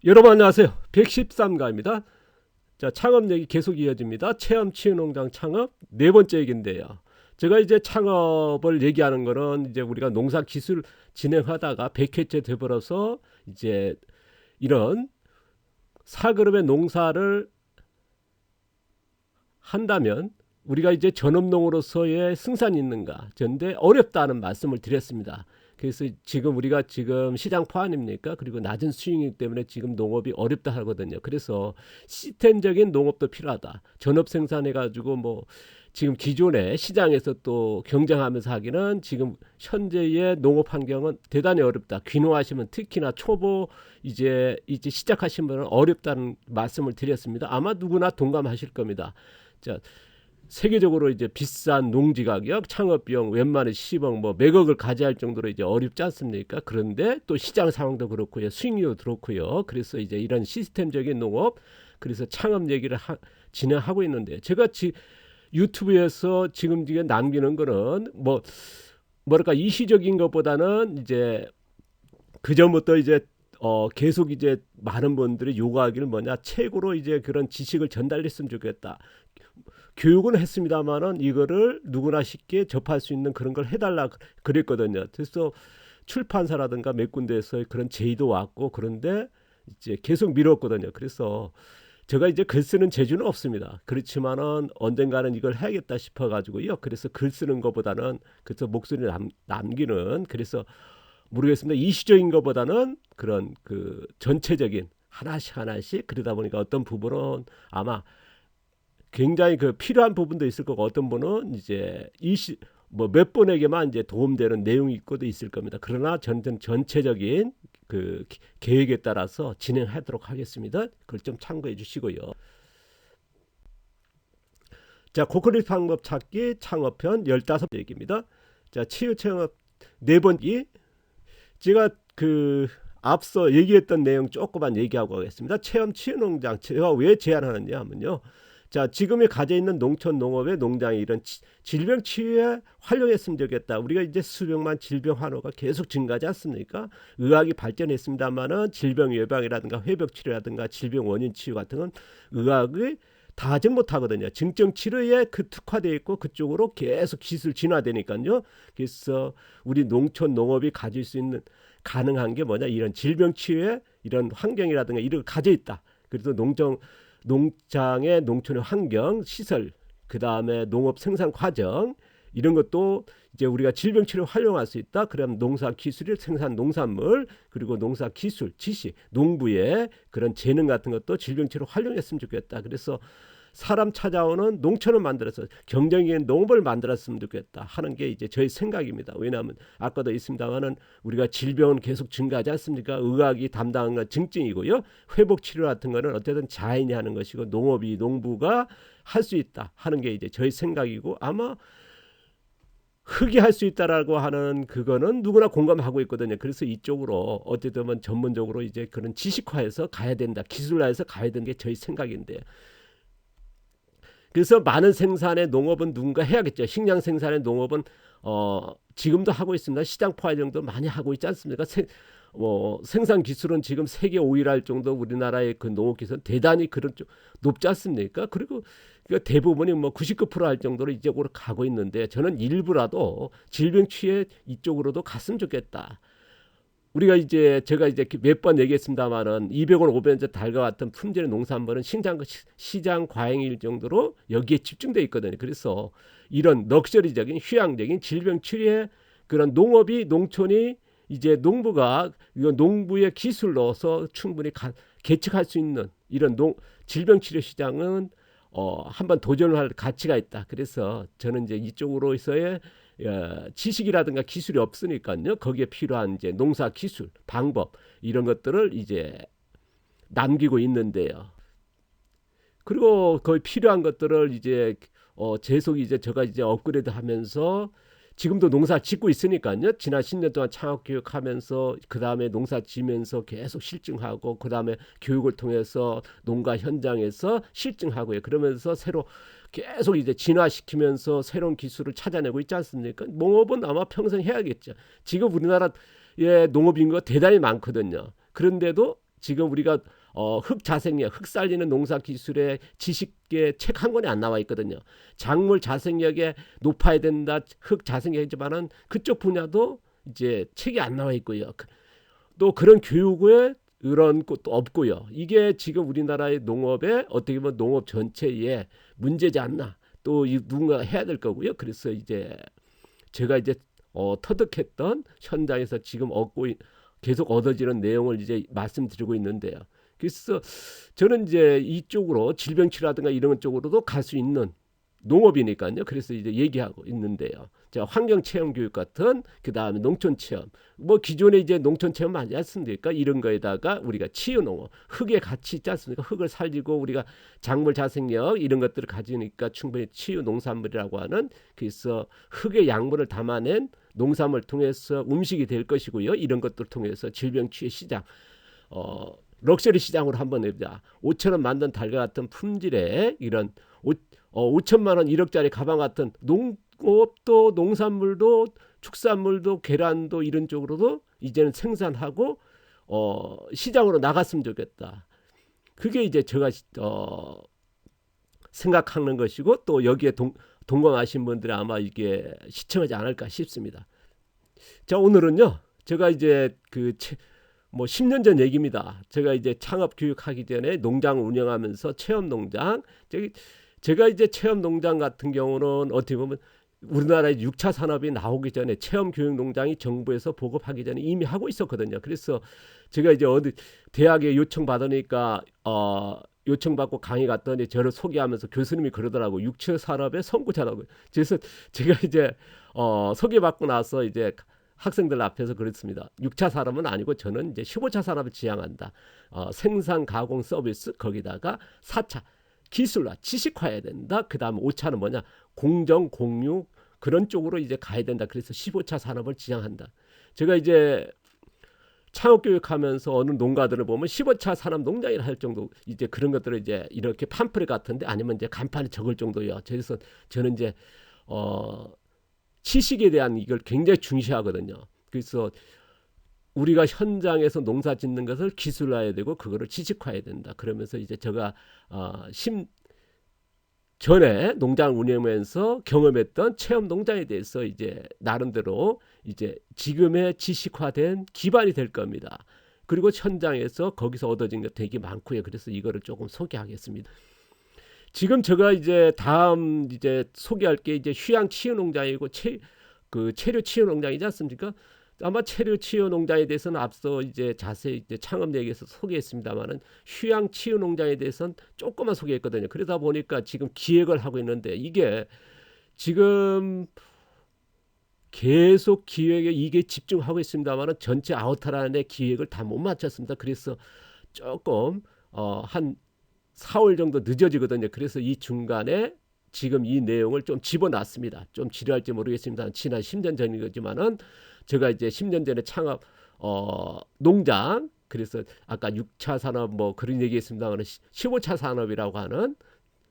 여러분 안녕하세요. 113가입니다. 자, 창업 얘기 계속 이어집니다. 체험 치유농장 창업 네 번째 얘기인데요. 제가 이제 창업을 얘기하는 거는 이제 우리가 농사 기술 진행하다가 100회째 돼버려서 이제 이런 사그룹의 농사를 한다면 우리가 이제 전업농으로서의 승산이 있는가? 그런데 어렵다는 말씀을 드렸습니다. 그래서 지금 우리가 지금 시장포 아닙니까? 그리고 낮은 수익이기 때문에 지금 농업이 어렵다 하거든요. 그래서 시스템적인 농업도 필요하다. 전업 생산해가지고 뭐 지금 기존의 시장에서 또 경쟁하면서 하기는 지금 현재의 농업 환경은 대단히 어렵다. 귀농하시면 특히나 초보 이제 시작하신 분은 어렵다는 말씀을 드렸습니다. 아마 누구나 동감하실 겁니다. 자, 세계적으로 이제 비싼 농지 가격, 창업 비용 웬만해 10억 뭐 몇억을 가져야 할 정도로 이제 어렵지 않습니까? 그런데 또 시장 상황도 그렇고요. 수익률도 그렇고요. 그래서 이제 이런 시스템적인 농업, 그래서 창업 얘기를 진행하고 있는데 제가 유튜브에서 지금 남기는 거는 뭐랄까 이시적인 것보다는 이제 그전부터 이제 계속 이제 많은 분들이 요구하기를 뭐냐, 책으로 이제 그런 지식을 전달했으면 좋겠다. 교육은 했습니다만은 이거를 누구나 쉽게 접할 수 있는 그런 걸 해달라 그랬거든요. 그래서 출판사라든가 몇 군데에서 그런 제의도 왔고, 그런데 이제 계속 미뤘거든요. 그래서 제가 이제 글 쓰는 재주는 없습니다. 그렇지만은 언젠가는 이걸 해야겠다 싶어가지고요. 그래서 글 쓰는 것보다는 그래서 목소리 남기는, 그래서 모르겠습니다. 이슈적인 것보다는 그런 그 전체적인 하나씩 그러다 보니까 어떤 부분은 아마 굉장히 그 필요한 부분도 있을 거고, 어떤 분은 이제 몇 분에게만 이제 도움되는 내용이 있고도 있을 겁니다. 그러나 전체적인 그 계획에 따라서 진행하도록 하겠습니다. 그걸 좀 참고해 주시고요. 자, 고퀄리티 방법 찾기 창업편 15번 얘기입니다. 자, 치유 창업 네 번째, 제가 그 앞서 얘기했던 내용 조금만 얘기하고 가겠습니다. 체험 치유농장 제가 왜 제안하느냐 하면요. 자, 지금이 가져 있는 농촌 농업의 농장이 이런 질병 치유에 활용했으면 좋겠다. 우리가 이제 수백만 질병 환우가 계속 증가하지 않습니까? 의학이 발전했습니다만은 질병 예방이라든가 회복 치료라든가 질병 원인 치유 같은 건 의학이 다 하지 못하거든요. 증증 치료에 특화되어 있고 그쪽으로 계속 기술 진화되니까요. 그래서 우리 농촌 농업이 가질 수 있는 가능한 게 뭐냐, 이런 질병 치유에 이런 환경이라든가 이런 걸 가져 있다. 그래서 농장의 농촌의 환경, 시설, 그 다음에 농업 생산 과정, 이런 것도 이제 우리가 질병 치료 활용할 수 있다. 그럼 농사 기술이 생산 농산물, 그리고 농사 기술, 지식, 농부의 그런 재능 같은 것도 질병 치료 활용했으면 좋겠다. 그래서 사람 찾아오는 농촌을 만들어서 경쟁적인 농업을 만들었으면 좋겠다 하는 게 이제 저희 생각입니다. 왜냐하면 아까도 있습니다만은 우리가 질병은 계속 증가하지 않습니까? 의학이 담당한 건 증증이고요. 회복 치료 같은 거는 어쨌든 자연이 하는 것이고 농부가 할 수 있다 하는 게 이제 저희 생각이고, 아마 흙이 할 수 있다라고 하는 그거는 누구나 공감하고 있거든요. 그래서 이쪽으로 어쨌든 전문적으로 이제 그런 지식화해서 가야 된다, 기술화해서 가야 되는 게 저희 생각인데, 그래서 많은 생산의 농업은 누군가 해야겠죠. 식량 생산의 농업은 지금도 하고 있습니다. 시장 포화 정도 많이 하고 있지 않습니까? 생산 기술은 지금 세계 5위를 할 정도 우리나라의 그 농업 기술은 대단히 그런 쪽 높지 않습니까? 그리고 대부분이 99%할 정도로 이쪽으로 가고 있는데, 저는 일부라도 질병 취해 이쪽으로도 갔으면 좋겠다. 우리가 이제 제가 이제 몇 번 얘기했습니다만은 200원, 500원짜리 달과 같은 품질의 농산물은 시장 과잉일 정도로 여기에 집중되어 있거든요. 그래서 이런 럭셔리적인 휴양적인 질병 치료에 그런 농촌이 이제 농부가 농부의 기술로서 충분히 개척할 수 있는 이런 질병 치료 시장은 한번 도전을 할 가치가 있다. 그래서 저는 이제 이쪽으로서의 지식이라든가 기술이 없으니까요. 거기에 필요한 이제 농사 기술, 방법, 이런 것들을 이제 남기고 있는데요. 그리고 거의 필요한 것들을 이제 계속 이제 제가 이제 업그레이드하면서 지금도 농사 짓고 있으니까요. 지난 10년 동안 창업 교육하면서 그 다음에 농사 지면서 계속 실증하고, 그 다음에 교육을 통해서 농가 현장에서 실증하고요. 그러면서 새로 계속 이제 진화시키면서 새로운 기술을 찾아내고 있지 않습니까? 농업은 아마 평생 해야겠죠. 지금 우리나라의 농업 인구가 대단히 많거든요. 그런데도 지금 우리가 흑자생력, 흑 살리는 농사 기술의 지식의 책 한 권이 안 나와 있거든요. 작물 자생력에 높아야 된다, 흑 자생력이지만은 그쪽 분야도 이제 책이 안 나와 있고요. 또 그런 교육에 그런 것도 없고요. 이게 지금 우리나라의 농업에 어떻게 보면 농업 전체에 문제지 않나. 또 누군가 해야 될 거고요. 그래서 이제 제가 이제 터득했던 현장에서 지금 계속 얻어지는 내용을 이제 말씀드리고 있는데요. 그래서 저는 이제 이쪽으로 질병치료라든가 이런 쪽으로도 갈 수 있는 농업이니까요. 그래서 이제 얘기하고 있는데요. 자, 환경체험교육 같은, 그 다음에 농촌체험, 뭐 기존에 이제 농촌체험 많이 했습니까? 이런 거에다가 우리가 치유농업, 흙의 가치 있지 않습니까? 흙을 살리고 우리가 작물 자생력 이런 것들을 가지니까 충분히 치유농산물이라고 하는, 그래서 흙의 양분을 담아낸 농산물 통해서 음식이 될 것이고요. 이런 것들을 통해서 질병치유 시장, 럭셔리 시장으로 한번 해보자. 5천원 만든 달걀 같은 품질의 이런 5천만 원 1억짜리 가방 같은 농업도 농산물도 축산물도 계란도 이런 쪽으로도 이제는 생산하고 시장으로 나갔으면 좋겠다. 그게 이제 제가 생각하는 것이고, 또 여기에 동감하신 분들이 아마 이게 시청하지 않을까 싶습니다. 자, 오늘은요, 제가 이제 뭐 10년 전 얘기입니다. 제가 이제 창업 교육하기 전에 농장을 운영하면서 체험 농장, 제가 이제 체험 농장 같은 경우는 어떻게 보면 우리나라의 6차 산업이 나오기 전에 체험 교육 농장이 정부에서 보급하기 전에 이미 하고 있었거든요. 그래서 제가 이제 어디 대학에 요청 받으니까 요청받고 강의 갔더니 저를 소개하면서 교수님이 그러더라고. 6차 산업의 선구자라고. 그래서 제가 이제 소개받고 나서 이제 학생들 앞에서 그랬습니다. 6차 산업은 아니고 저는 이제 15차 산업을 지향한다. 생산, 가공, 서비스, 거기다가 4차 기술화, 지식화해야 된다. 그 다음 5차는 뭐냐? 공정, 공유 그런 쪽으로 이제 가야 된다. 그래서 15차 산업을 지향한다. 제가 이제 창업교육하면서 어느 농가들을 보면 15차 산업 농장이라 할 정도, 이제 그런 것들을 이제 이렇게 팜플렛 같은데 아니면 이제 간판에 적을 정도예요. 그래서 저는 이제 지식에 대한 이걸 굉장히 중시하거든요. 그래서 우리가 현장에서 농사 짓는 것을 기술화해야 되고 그거를 지식화해야 된다. 그러면서 이제 제가 전에 농장을 운영하면서 경험했던 체험 농장에 대해서 이제 나름대로 이제 지금의 지식화된 기반이 될 겁니다. 그리고 현장에서 거기서 얻어진 것 되게 많고요. 그래서 이거를 조금 소개하겠습니다. 지금 제가 이제 다음 이제 소개할 게 이제 휴양 치유 농장이고 체류 치유 농장이지 않습니까? 아마 체류 치유 농장에 대해서는 앞서 이제 자세히 이제 창업 얘기에서 소개했습니다만은 휴양 치유 농장에 대해서는 조금만 소개했거든요. 그러다 보니까 지금 기획을 하고 있는데 이게 지금 계속 기획에 이게 집중하고 있습니다만은 전체 아우터라인의 기획을 다 못 마쳤습니다. 그래서 조금 한 4월 정도 늦어지거든요. 그래서 이 중간에 지금 이 내용을 좀 집어놨습니다. 좀 지루할지 모르겠습니다. 지난 10년 전이지만은 제가 이제 10년 전에 창업 농장, 그래서 아까 6차 산업 뭐 그런 얘기했습니다만 15차 산업이라고 하는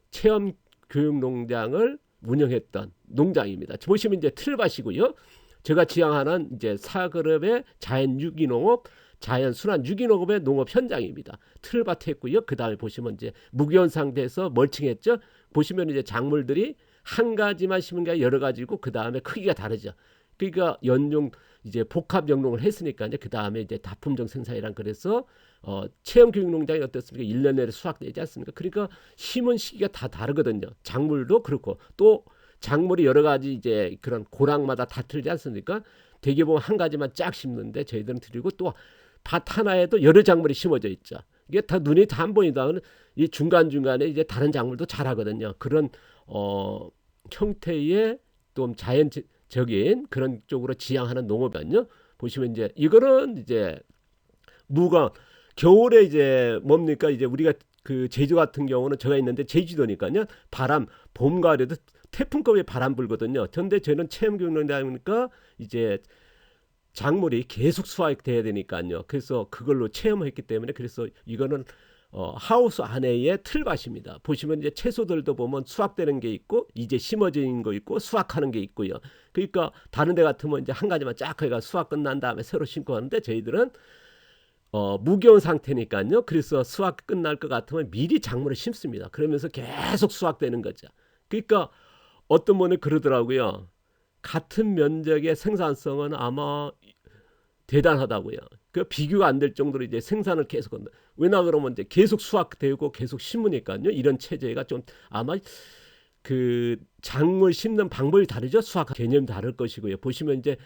체험 교육 농장을 운영했던 농장입니다. 보시면 이제 틀밭이고요. 제가 지향하는 이제 4그룹의 자연 유기농업, 자연 순환 유기농업의 농업 현장입니다. 틀밭 했고요. 그 다음에 보시면 이제 무기온 상태에서 멀칭했죠. 보시면 이제 작물들이 한 가지만 심은 게 여러 가지고 그 다음에 크기가 다르죠. 그러니까 연용 이제 복합 영농을 했으니까 이제 그 다음에 이제 다품종 생산이란, 그래서 체험 교육 농장이 어떻습니까? 1년 내에 수확되지 않습니까? 그러니까 심은 시기가 다 다르거든요. 작물도 그렇고 또 작물이 여러 가지 이제 그런 고랑마다 다 틀리지 않습니까? 대개 보면 한 가지만 쫙 심는데 저희들은 드리고 또 밭 하나에도 여러 작물이 심어져 있죠. 이게 다 눈이 다 안 보인다면 이 중간중간에 이제 다른 작물도 자라거든요. 그런 형태의 좀 자연적인 그런 쪽으로 지향하는 농업이거든요. 보시면 이제 이거는 이제 무가 겨울에 이제 뭡니까? 이제 우리가 그 제주 같은 경우는 제가 있는데 제주도니까요. 바람, 봄, 가을에도 태풍급의 바람 불거든요. 그런데 저는 체험 교육농장이니까 이제 작물이 계속 수확돼야 되니까요. 그래서 그걸로 체험했기 때문에, 그래서 이거는 하우스 안에의 틀밭입니다. 보시면 이제 채소들도 보면 수확되는 게 있고 이제 심어진 거 있고 수확하는 게 있고요. 그러니까 다른 데 같으면 이제 한 가지만 쫙 해가 수확 끝난 다음에 새로 심고 하는데 저희들은 무겨운 상태니까요. 그래서 수확 끝날 것 같으면 미리 작물을 심습니다. 그러면서 계속 수확되는 거죠. 그러니까 어떤 분은 그러더라고요. 같은 면적의 생산성은 아마 대단하다고요. 그 비교가 안 될 정도로 이제 생산을 계속한다. 왜냐 그러면 이제 계속 수확되고 계속 심으니까요. 이런 체제가 좀 아마 그 작물 심는 방법이 다르죠. 수확 개념이 다를 것이고요. 보시면 이제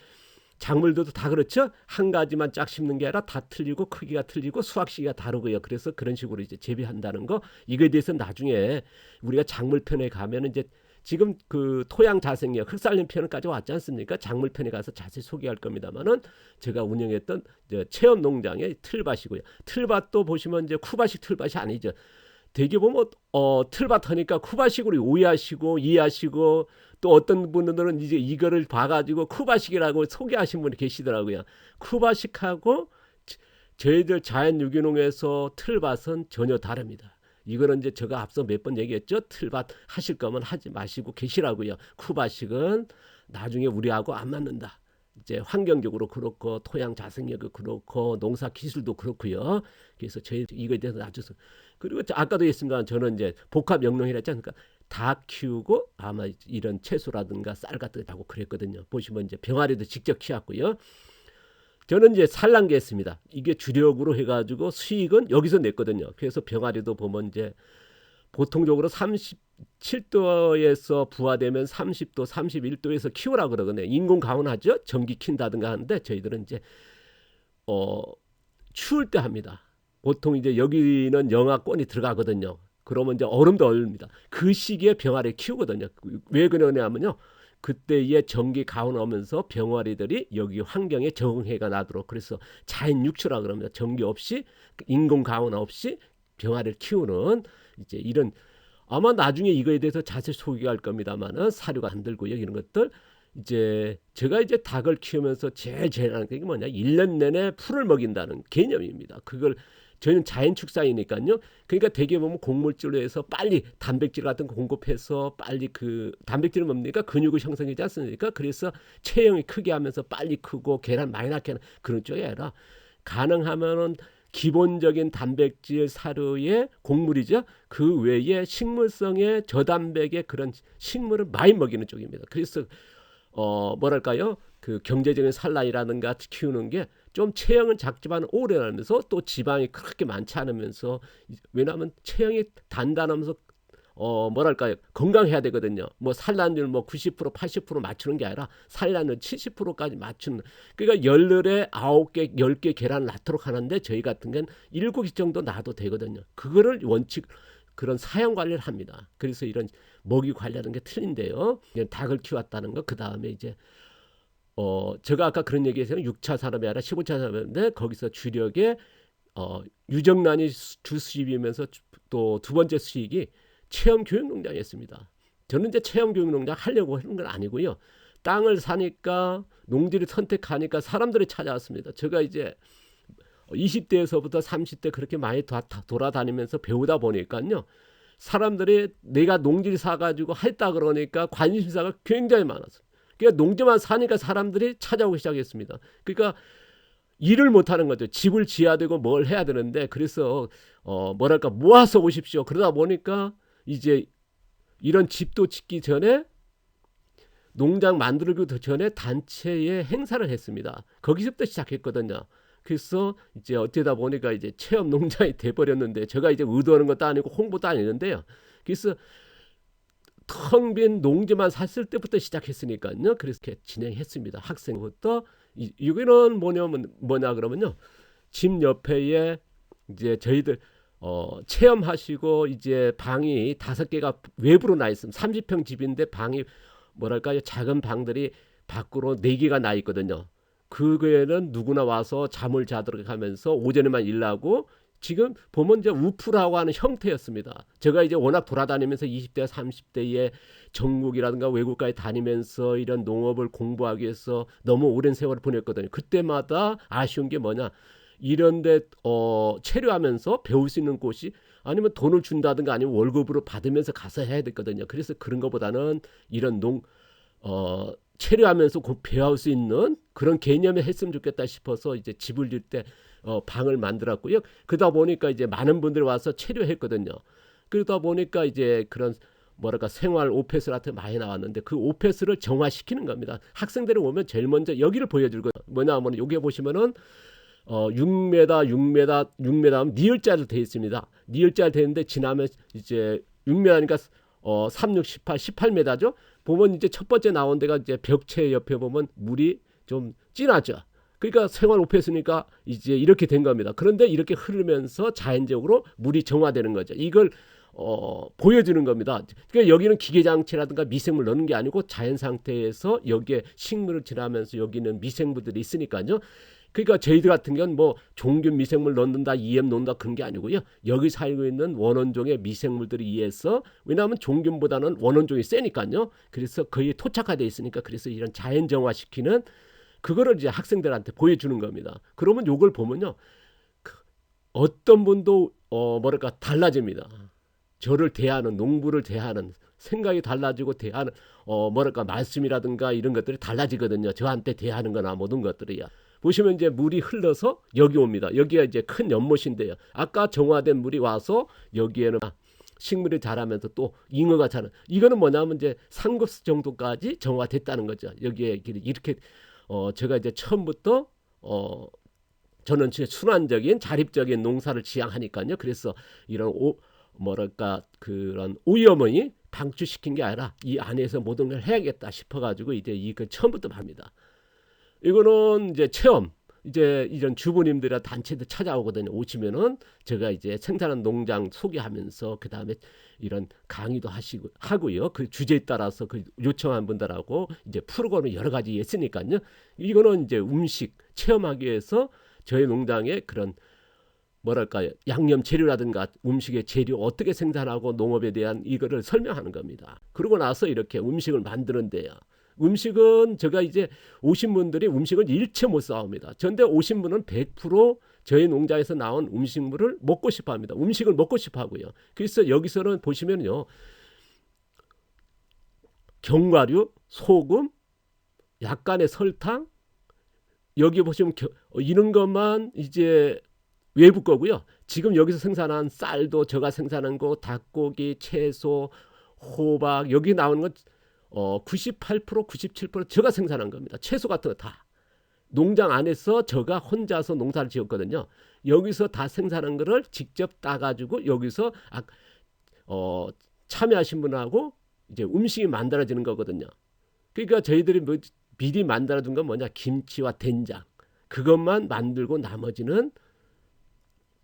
작물들도 다 그렇죠. 한 가지만 짝 심는 게 아니라 다 틀리고 크기가 틀리고 수확 시기가 다르고요. 그래서 그런 식으로 이제 재배한다는 거 이거에 대해서 나중에 우리가 작물 편에 가면 이제 지금 그 토양 자생력 흑살림 편까지 왔지 않습니까? 작물 편에 가서 자세히 소개할 겁니다만은 제가 운영했던 체험 농장의 틀밭이고요. 틀밭도 보시면 이제 쿠바식 틀밭이 아니죠. 되게 보면 틀밭 하니까 쿠바식으로 오해하시고 이해하시고 또 어떤 분들은 이제 이거를 봐가지고 쿠바식이라고 소개하신 분이 계시더라고요. 쿠바식하고 저희들 자연 유기농에서 틀밭은 전혀 다릅니다. 이거는 이제 제가 앞서 몇 번 얘기했죠. 틀밭 하실 거면 하지 마시고 계시라고요. 쿠바식은 나중에 우리하고 안 맞는다. 이제 환경적으로 그렇고 토양 자생력도 그렇고 농사 기술도 그렇고요. 그래서 저희 이거에 대해서 낮춰서 그리고 아까도 했습니다. 저는 이제 복합 영농이라 했지 않습니까? 다 키우고 아마 이런 채소라든가 쌀 같은 거 하고 그랬거든요. 보시면 이제 병아리도 직접 키웠고요. 저는 이제 산란계 했습니다. 이게 주력으로 해가지고 수익은 여기서 냈거든요. 그래서 병아리도 보면 이제 보통적으로 37도에서 부화되면 30도, 31도에서 키우라 그러거든요. 인공 가온하죠. 전기 킨다든가 하는데 저희들은 이제 추울 때 합니다. 보통 이제 여기는 영하권이 들어가거든요. 그러면 이제 얼음도 얼립니다. 그 시기에 병아리 키우거든요. 왜 그러냐면요. 그때에 전기 가온하면서 병아리들이 여기 환경에 적응해가 나도록 그래서 자연 육초라 그럽니다. 전기 없이 인공 가온 없이 병아리를 키우는 이제 이런 아마 나중에 이거에 대해서 자세히 소개할 겁니다만은 사료가 안 들고요. 이런 것들 이제 제가 이제 닭을 키우면서 제일 하는 게 뭐냐 1년 내내 풀을 먹인다는 개념입니다. 그걸 저희는 자연 축사이니까요. 그러니까 대개 보면 곡물질로 해서 빨리 단백질 같은 거 공급해서 빨리 그 단백질은 뭡니까? 근육을 형성하지 않습니까? 그래서 체형이 크게 하면서 빨리 크고 계란 많이 낳게 하는 그런 쪽이 아니라 가능하면은 기본적인 단백질 사료의 곡물이죠. 그 외에 식물성의 저단백의 그런 식물을 많이 먹이는 쪽입니다. 그래서 뭐랄까요? 그 경제적인 산란이라든가 키우는 게 좀 체형은 작지만 오래 나면서 또 지방이 그렇게 많지 않으면서 왜냐하면 체형이 단단하면서 뭐랄까요? 건강해야 되거든요. 뭐 산란율 뭐 90% 80% 맞추는 게 아니라 산란율 70%까지 맞추는 그러니까 열흘에 9개 10개 계란을 낳도록 하는데 저희 같은 건 7개 정도 낳아도 되거든요. 그거를 원칙 그런 사양 관리를 합니다. 그래서 이런 먹이 관리하는 게 틀린데요. 닭을 키웠다는 거 그다음에 이제 제가 아까 그런 얘기했어요. 6차 산업이 아니라 15차 산업인데 거기서 주력에 유정란이 주 수입이면서 또 두 번째 수익이 체험 교육 농장이었습니다. 저는 이제 체험 교육 농장 하려고 하는 건 아니고요. 땅을 사니까 농지를 선택하니까 사람들이 찾아왔습니다. 제가 이제 20대에서부터 30대 그렇게 많이 돌아다니면서 배우다 보니까요. 사람들이 내가 농지를 사가지고 했다 그러니까 관심사가 굉장히 많았어요. 그러니까 농지만 사니까 사람들이 찾아오기 시작했습니다. 그러니까 일을 못하는 거죠. 집을 지어야 되고 뭘 해야 되는데 그래서 뭐랄까 모아서 오십시오. 그러다 보니까 이제 이런 집도 짓기 전에 농장 만들기 전에 단체에 행사를 했습니다. 거기서부터 시작했거든요. 그래서 이제 어쩌다 보니까 이제 체험 농장이 돼버렸는데 제가 이제 의도하는 것도 아니고 홍보도 아니는데요. 그래서 텅 빈 농지만 샀을 때부터 시작했으니까요. 그래서 이렇게 진행했습니다. 학생부터 이거는 뭐냐 그러면요. 집 옆에에 이제 저희들 체험하시고 이제 방이 5개가 외부로 나 있습니다. 30평 집인데 방이 뭐랄까요? 작은 방들이 밖으로 4개가 나 있거든요. 그거에는 누구나 와서 잠을 자도록 하면서 오전에만 일하고 지금 보면 이제 우프라고 하는 형태였습니다. 제가 이제 워낙 돌아다니면서 20대, 30대에 전국이라든가 외국까지 다니면서 이런 농업을 공부하기 위해서 너무 오랜 세월을 보냈거든요. 그때마다 아쉬운 게 뭐냐? 이런데 체류하면서 배울 수 있는 곳이 아니면 돈을 준다든가 아니면 월급으로 받으면서 가서 해야 되거든요. 그래서 그런 것보다는 이런 체류하면서 배울 수 있는 그런 개념에 했으면 좋겠다 싶어서 이제 집을 질 때 방을 만들었고요. 그러다 보니까 이제 많은 분들이 와서 체류했거든요. 그러다 보니까 이제 그런 뭐랄까 생활 오페스 같은 게 많이 나왔는데 그 오페스를 정화시키는 겁니다. 학생들이 오면 제일 먼저 여기를 보여주고 뭐냐면 여기 보시면은 6m, 6m, 6m 니을자로 되어 있습니다. 니을자로 되어 있는데 지나면 이제 6m니까 3, 6, 18, 18m죠. 보면 이제 첫 번째 나온 데가 이제 벽체 옆에 보면 물이 좀 진하죠. 그러니까 생활 오페스니까 이제 이렇게 된 겁니다. 그런데 이렇게 흐르면서 자연적으로 물이 정화되는 거죠. 이걸 보여주는 겁니다. 그러니까 여기는 기계장치라든가 미생물 넣는 게 아니고 자연 상태에서 여기에 식물을 지나면서 여기는 미생물들이 있으니까요. 그러니까 저희들 같은 경우는 뭐 종균 미생물 넣는다, EM 넣는다 그런 게 아니고요. 여기 살고 있는 원원종의 미생물들에 의해서 왜냐하면 종균보다는 원원종이 세니까요. 그래서 거의 토착화되어 있으니까 그래서 이런 자연 정화시키는 그거를 이제 학생들한테 보여주는 겁니다. 그러면 요걸 보면요. 어떤 분도 뭐랄까 달라집니다. 저를 대하는 농부를 대하는 생각이 달라지고 대하는 뭐랄까 말씀이라든가 이런 것들이 달라지거든요. 저한테 대하는 거나 모든 것들이요. 보시면 이제 물이 흘러서 여기 옵니다. 여기가 이제 큰 연못인데요. 아까 정화된 물이 와서 여기에는 식물이 자라면서 또 잉어가 자라. 이거는 뭐냐면 이제 상급수 정도까지 정화됐다는 거죠. 여기에 이렇게 제가 이제 처음부터 저는 진짜 순환적인 자립적인 농사를 지향하니까요. 그래서 이런 뭐랄까 그런 오염이 방출시킨 게 아니라 이 안에서 모든 걸 해야겠다 싶어가지고 이제 이걸 처음부터 합니다. 이거는 이제 체험. 이제 이런 주부님들이나 단체들 찾아오거든요. 오시면은 제가 이제 생산한 농장 소개하면서 그 다음에 이런 강의도 하고요. 그 주제에 따라서 그 요청한 분들하고 이제 프로그램이 여러 가지 있으니까요. 이거는 이제 음식 체험하기 위해서 저희 농장의 그런 뭐랄까요 양념 재료라든가 음식의 재료 어떻게 생산하고 농업에 대한 이거를 설명하는 겁니다. 그러고 나서 이렇게 음식을 만드는데요. 음식은 제가 이제 오신 분들이 음식을 일체 못 사옵니다. 그런데 오신 분은 100% 저희 농장에서 나온 음식물을 먹고 싶어 합니다. 음식을 먹고 싶어 하고요. 그래서 여기서는 보시면요. 견과류, 소금, 약간의 설탕, 여기 보시면 이런 것만 이제 외부 거고요. 지금 여기서 생산한 쌀도 제가 생산한 거, 닭고기, 채소, 호박 여기 나오는 건 98%, 97% 제가 생산한 겁니다. 채소 같은 거 다. 농장 안에서 제가 혼자서 농사를 지었거든요. 여기서 다 생산한 거를 직접 따가지고 여기서 참여하신 분하고 이제 음식이 만들어지는 거거든요. 그러니까 저희들이 뭐 미리 만들어둔 건 뭐냐 김치와 된장 그것만 만들고 나머지는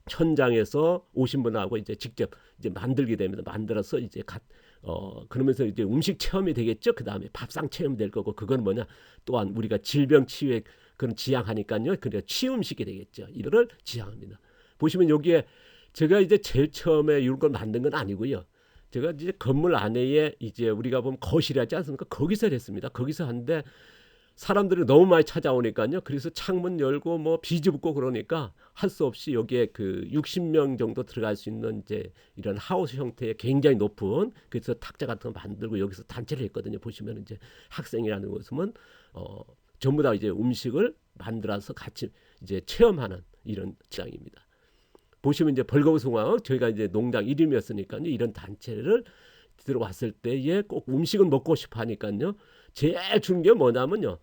현장에서 오신 분하고 이제 직접 이제 만들게 됩니다. 만들어서 이제 그러면서 이제 음식 체험이 되겠죠. 그 다음에 밥상 체험이 될 거고 그건 뭐냐 또한 우리가 질병 치유에 그런 지향하니까요. 그래 치유음식이 되겠죠. 이거를 지향합니다. 보시면 여기에 제가 이제 제일 처음에 이런 걸 만든 건 아니고요. 제가 이제 건물 안에 이제 우리가 보면 거실이 하지 않습니까? 거기서 했습니다. 거기서 하는데 사람들이 너무 많이 찾아오니까요. 그래서 창문 열고 뭐 비집고 그러니까 할 수 없이 여기에 그 60명 정도 들어갈 수 있는 이제 이런 하우스 형태의 굉장히 높은 그래서 탁자 같은 거 만들고 여기서 단체를 했거든요. 보시면 이제 학생이라는 것은 전부 다 이제 음식을 만들어서 같이 이제 체험하는 이런 지향입니다. 보시면 이제 벌거벗은 저희가 이제 농장 이름이었으니까요. 이런 단체를 들어왔을 때에 꼭 음식은 먹고 싶어 하니까요. 제일 중요한 게 뭐냐면요.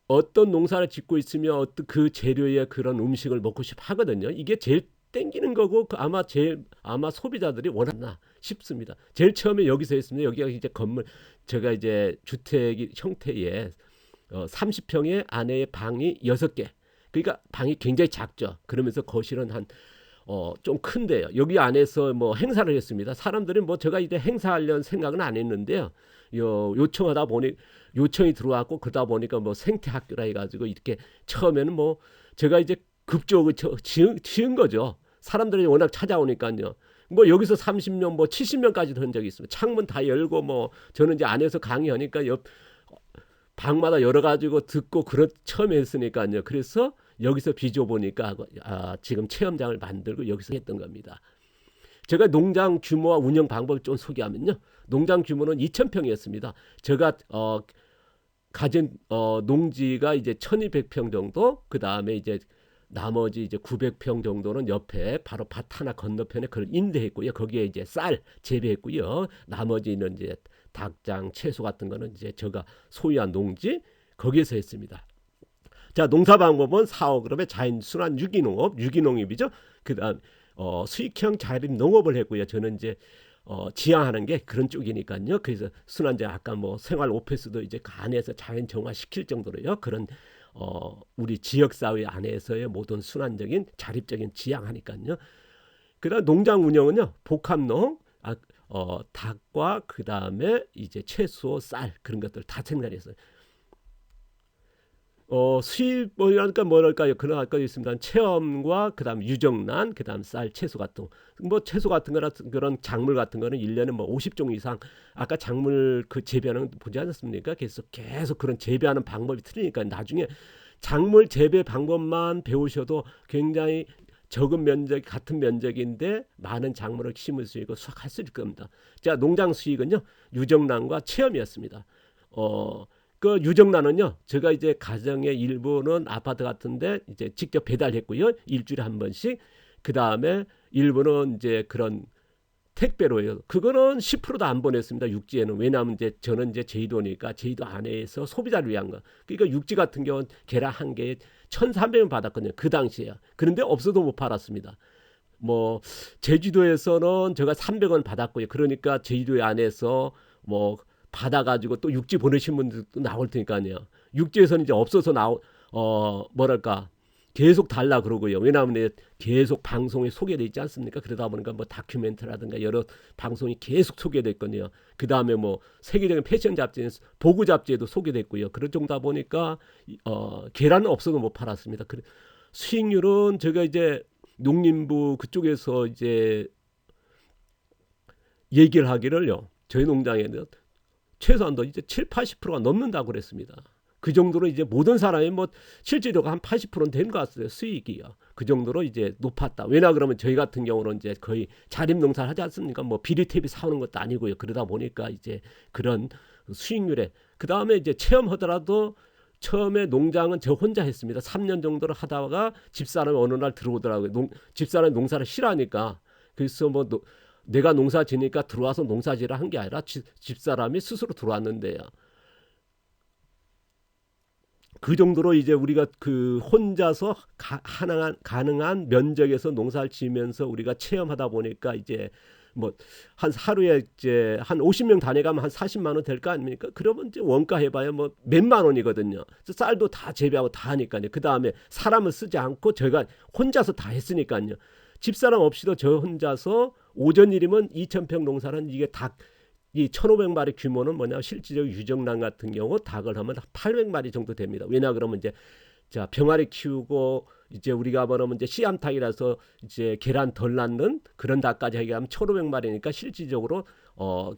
어떤 농사를 짓고 있으면 어떤 그 재료의 그런 음식을 먹고 싶어 하거든요. 이게 제일 땡기는 거고 아마 소비자들이 원하나 싶습니다. 제일 처음에 여기서 했습니다. 여기가 이제 건물 제가 이제 주택 형태의 30평의 안에 방이 6개. 그러니까 방이 굉장히 작죠. 그러면서 거실은 좀 큰데요. 여기 안에서 뭐 행사를 했습니다. 사람들이 뭐 제가 이제 행사하려는 생각은 안 했는데요. 요청하다 보니 요청이 들어왔고 그러다 보니까 뭐 생태학교라 해가지고 이렇게 처음에는 뭐 제가 이제 급적으로 지은 거죠. 사람들이 워낙 찾아오니까요. 뭐 여기서 30명 뭐 70명까지도 한 적이 있습니다. 창문 다 열고 뭐 저는 이제 안에서 강의하니까 옆 방마다 열어가지고 듣고 처음에 했으니까요. 그래서 여기서 비교 보니까 지금 체험장을 만들고 여기서 했던 겁니다. 제가 농장 규모와 운영 방법을 좀 소개하면요. 농장 규모는 2,000평이었습니다. 제가 가진 농지가 이제 1,200평 정도. 그 다음에 이제 나머지 이제 900평 정도는 옆에 바로 밭 하나 건너편에 그걸 임대했고요. 거기에 이제 쌀 재배했고요. 나머지는 이제 닭장, 채소 같은 거는 이제 제가 소유한 농지 거기에서 했습니다. 자, 농사 방법은 4호그룹의 자연순환 유기농업, 유기농업이죠. 그다음 수익형 자립 농업을 했고요. 저는 이제 지향하는 게 그런 쪽이니까요. 그래서 순환제 아까 뭐 생활 오피스도 이제 그 안에서 자연 정화 시킬 정도로요. 그런 우리 지역 사회 안에서의 모든 순환적인 자립적인 지향하니까요. 그다음 농장 운영은요. 복합농, 닭과 그다음에 이제 채소, 쌀 그런 것들 다 생산했어요. 수입이라니까 뭐랄까요? 그런 할거 있습니다. 체험과 그다음 유정란, 그다음 쌀, 채소 같은 뭐 채소 같은 거나 그런 작물 같은 거는 1년에 뭐 50종 이상 아까 작물 그 재배하는 거 보지 않았습니까? 계속 그런 재배하는 방법이 틀리니까 나중에 작물 재배 방법만 배우셔도 굉장히 적은 면적 같은 면적인데 많은 작물을 심을 수 있고 수확할 수 있을 겁니다. 자, 농장 수익은요. 유정란과 체험이었습니다. 그 유정란은요, 제가 이제 가정의 일부는 아파트 같은데 이제 직접 배달했고요, 일주일에 한 번씩. 그 다음에 일부는 이제 그런 택배로요. 그거는 10%도 안 보냈습니다. 육지에는. 왜냐하면 이제 저는 이제 제주도니까 제주도 안에서 소비자를 위한 거. 그러니까 육지 같은 경우는 계란 한 개에 1,300원 받았거든요. 그 당시에. 그런데 없어도 못 팔았습니다. 뭐 제주도에서는 제가 300원 받았고요. 그러니까 제주도 안에서 뭐 받아가지고 또 육지 보내신 분들도 나올 테니까요. 육지에서는 이제 없어서 뭐랄까 계속 달라 그러고요. 왜냐하면 계속 방송에 소개돼 있지 않습니까? 그러다 보니까 뭐 다큐멘터라든가 여러 방송이 계속 소개됐거든요. 그 다음에 뭐 세계적인 패션 잡지, 보구 잡지에도 소개됐고요. 그런 정도다 보니까 계란은 없어도 못 팔았습니다. 수익률은 제가 이제 농림부 그쪽에서 이제 얘기를 하기를요. 저희 농장에는 최소한도 이제 7~80%가 넘는다고 그랬습니다. 그 정도로 이제 모든 사람이 뭐 실질적으로 한 80%는 된 것 같아요. 수익이요. 그 정도로 이제 높았다. 왜냐 그러면 저희 같은 경우는 이제 거의 자립 농사를 하지 않습니까? 뭐 비리탭이 사오는 것도 아니고요. 그러다 보니까 이제 그런 수익률에 그 다음에 이제 체험하더라도 처음에 농장은 저 혼자 했습니다. 3년 정도를 하다가 집사람이 어느 날 들어오더라고요. 집사람이 농사를 싫어하니까 그래서 뭐 내가 농사 지니까 들어와서 농사지라 한 게 아니라 집사람이 스스로 들어왔는데요. 그 정도로 이제 우리가 그 혼자서 가능한 면적에서 농사를 지으면서 우리가 체험하다 보니까 이제 뭐 한 하루에 이제 한 50명 다녀가면 한 40만 원 될 거 아닙니까? 그러면 이제 원가 해봐야 뭐 몇만 원이거든요. 쌀도 다 재배하고 다 하니까요. 그 다음에 사람을 쓰지 않고 제가 혼자서 다 했으니까요. 집사람 없이도 저 혼자서 오전 일이면 2,000평 농사는 이게 이 1,500마리 규모는 뭐냐 실질적 유정란 같은 경우 닭을 하면 800마리 정도 됩니다. 왜냐 그러면 이제 자 병아리 키우고 이제 우리가 말하면 이제 씨암탉이라서 이제 계란 덜 낳는 그런 닭까지 하면 1,500마리니까 실질적으로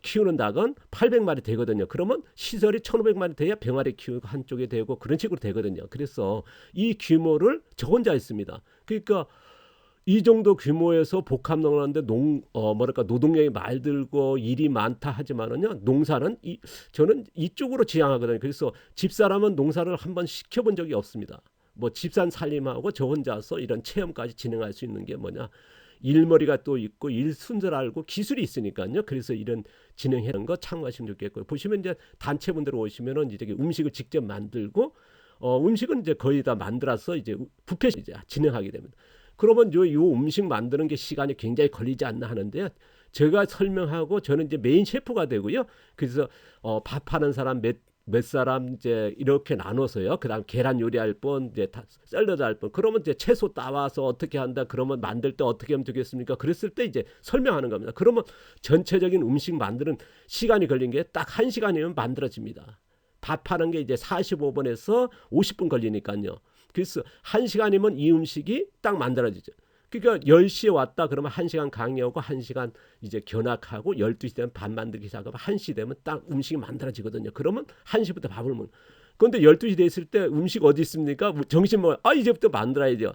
키우는 닭은 800마리 되거든요. 그러면 시설이 1,500마리 돼야 병아리 키우고 한쪽에 되고 그런 식으로 되거든요. 그래서 이 규모를 저 혼자 했습니다. 그러니까 이 정도 규모에서 복합농사인데 뭐랄까 노동력이 말들고 일이 많다 하지만은요 농사는 저는 이쪽으로 지향하거든요. 그래서 집사람은 농사를 한번 시켜본 적이 없습니다. 뭐 집산 살림하고 저 혼자서 이런 체험까지 진행할 수 있는 게 뭐냐 일머리가 또 있고 일 순서를 알고 기술이 있으니까요. 그래서 이런 진행하는 거 참고하시면 좋겠고요. 보시면 이제 단체분들 오시면은 이제 음식을 직접 만들고 음식은 이제 거의 다 만들어서 이제 뷔페 이제 진행하게 됩니다. 그러면 요 음식 만드는 게 시간이 굉장히 걸리지 않나 하는데요. 제가 설명하고 저는 이제 메인 셰프가 되고요. 그래서 밥하는 사람 몇 사람 이제 이렇게 나눠서요. 그다음 계란 요리할 분, 이제 샐러드 할 분. 그러면 이제 채소 따와서 어떻게 한다. 그러면 만들 때 어떻게 하면 되겠습니까? 그랬을 때 이제 설명하는 겁니다. 그러면 전체적인 음식 만드는 시간이 걸린 게 딱 1시간이면 만들어집니다. 밥하는 게 이제 45분에서 50분 걸리니까요. 그래서 1시간이면 이 음식이 딱 만들어지죠. 그러니까 10시에 왔다 그러면 1시간 강의하고 1시간 이제 견학하고 12시 되면 밥 만들기 시작하고 1시 되면 딱 음식이 만들어지거든요. 그러면 1시부터 밥을 먹는. 그런데 12시 됐을 때 음식 어디 있습니까? 정신 뭐 이제부터 만들어야죠.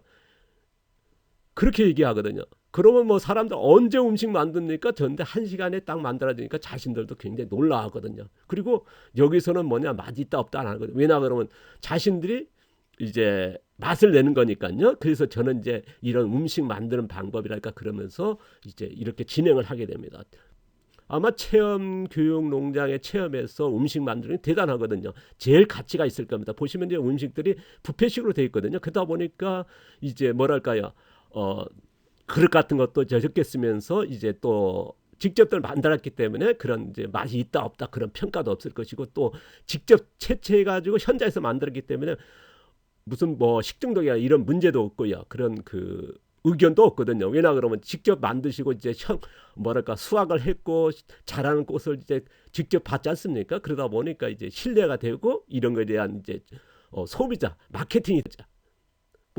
그렇게 얘기하거든요. 그러면 뭐 사람들 언제 음식 만듭니까? 전데 1시간에 딱 만들어지니까 자신들도 굉장히 놀라하거든요. 그리고 여기서는 뭐냐 맛있다 없다 안 하거든요. 왜냐 그러면 자신들이 이제 맛을 내는 거니까요. 그래서 저는 이제 이런 음식 만드는 방법이랄까 그러면서 이제 이렇게 진행을 하게 됩니다. 아마 체험 교육 농장의 체험에서 음식 만드는 게 대단하거든요. 제일 가치가 있을 겁니다. 보시면 이제 음식들이 뷔페식으로 되어 있거든요. 그러다 보니까 이제 뭐랄까요, 어, 그릇 같은 것도 저렇게 쓰면서 이제 또 직접들 만들었기 때문에 그런 이제 맛이 있다 없다 그런 평가도 없을 것이고 또 직접 채취해 가지고 현장에서 만들었기 때문에 무슨 뭐 식중독이나 이런 문제도 없고요. 그런 그 의견도 없거든요. 왜냐 그러면 직접 만드시고 이제 뭐랄까 수확을 했고 자라는 꽃을 이제 직접 받지 않습니까? 그러다 보니까 이제 신뢰가 되고 이런 거에 대한 이제 소비자 마케팅이 되죠.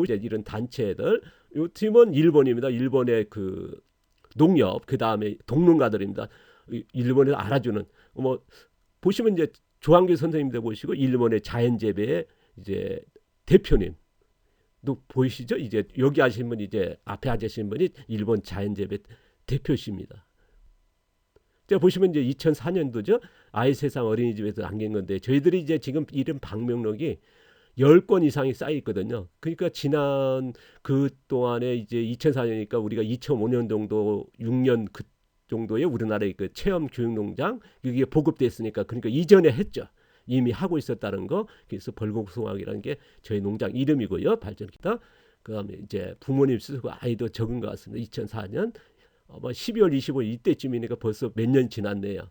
이제 이런 단체들 요 팀은 일본입니다. 일본의 그 농협 그 다음에 동농가들입니다. 일본에서 알아주는 뭐 보시면 이제 조한규 선생님도 보시고 일본의 자연재배의 이제 대표님 또 보이시죠? 이제 여기 하신 분이 이제 앞에 앉으신 분이 일본 자연재배 대표십니다. 제가 보시면 이제 2004년도죠. 아이 세상 어린이집에서 안긴 건데 저희들이 이제 지금 이런 방명록이 10권 이상이 쌓여 있거든요. 그러니까 지난 그 동안에 이제 2004년이니까 우리가 2005년 정도 6년 그 정도에 우리나라의 그 체험 교육 농장 이게 보급됐으니까 그러니까 이전에 했죠. 이미 하고 있었다는 거. 그래서 벌곡송악이라는 게 저희 농장 이름이고요. 발전기다. 그다음에 이제 부모님 쓰고 아이도 적은 것 같습니다. 2004년 12월 25일 이때쯤이니까 벌써 몇 년 지났네요.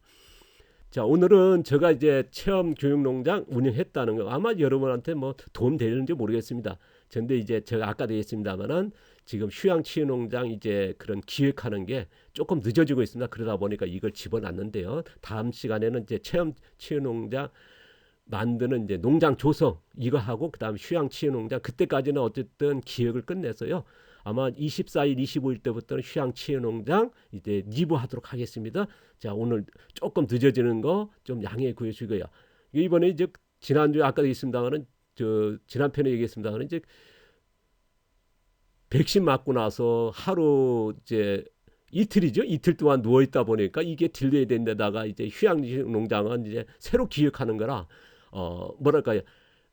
자, 오늘은 제가 이제 체험 교육 농장 운영했다는 거 아마 여러분한테 뭐 도움 되는지 모르겠습니다. 근데 이제 제가 아까도 얘기했습니다만은 지금 휴양 치유 농장 이제 그런 기획하는 게 조금 늦어지고 있습니다. 그러다 보니까 이걸 집어놨는데요. 다음 시간에는 이제 체험 치유 농장 만드는 이제 농장 조성 이거 하고 그다음 휴양 치유 농장 그때까지는 어쨌든 기획을 끝내서요. 아마 24일, 25일 때부터는 휴양 치유 농장 이제 리뷰하도록 하겠습니다. 자, 오늘 조금 늦어지는 거 좀 양해해 구해주시고요. 이번에 이제 지난주에 아까도 있습니다만은 저 지난 편에 얘기했습니다만은 이제 백신 맞고 나서 하루 이제 이틀이죠. 이틀 동안 누워 있다 보니까 이게 딜레이 된 데다가 이제 휴양 농장은 이제 새로 기획하는 거라 뭐랄까요?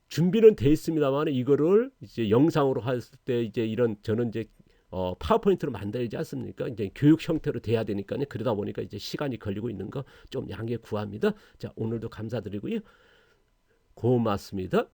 준비는 돼 있습니다만 이거를 이제 영상으로 할 때 이제 이런 저는 이제 파워포인트로 만들지 않습니까? 이제 교육 형태로 돼야 되니까요. 그러다 보니까 이제 시간이 걸리고 있는 거 좀 양해 구합니다. 자, 오늘도 감사드리고요. 고맙습니다.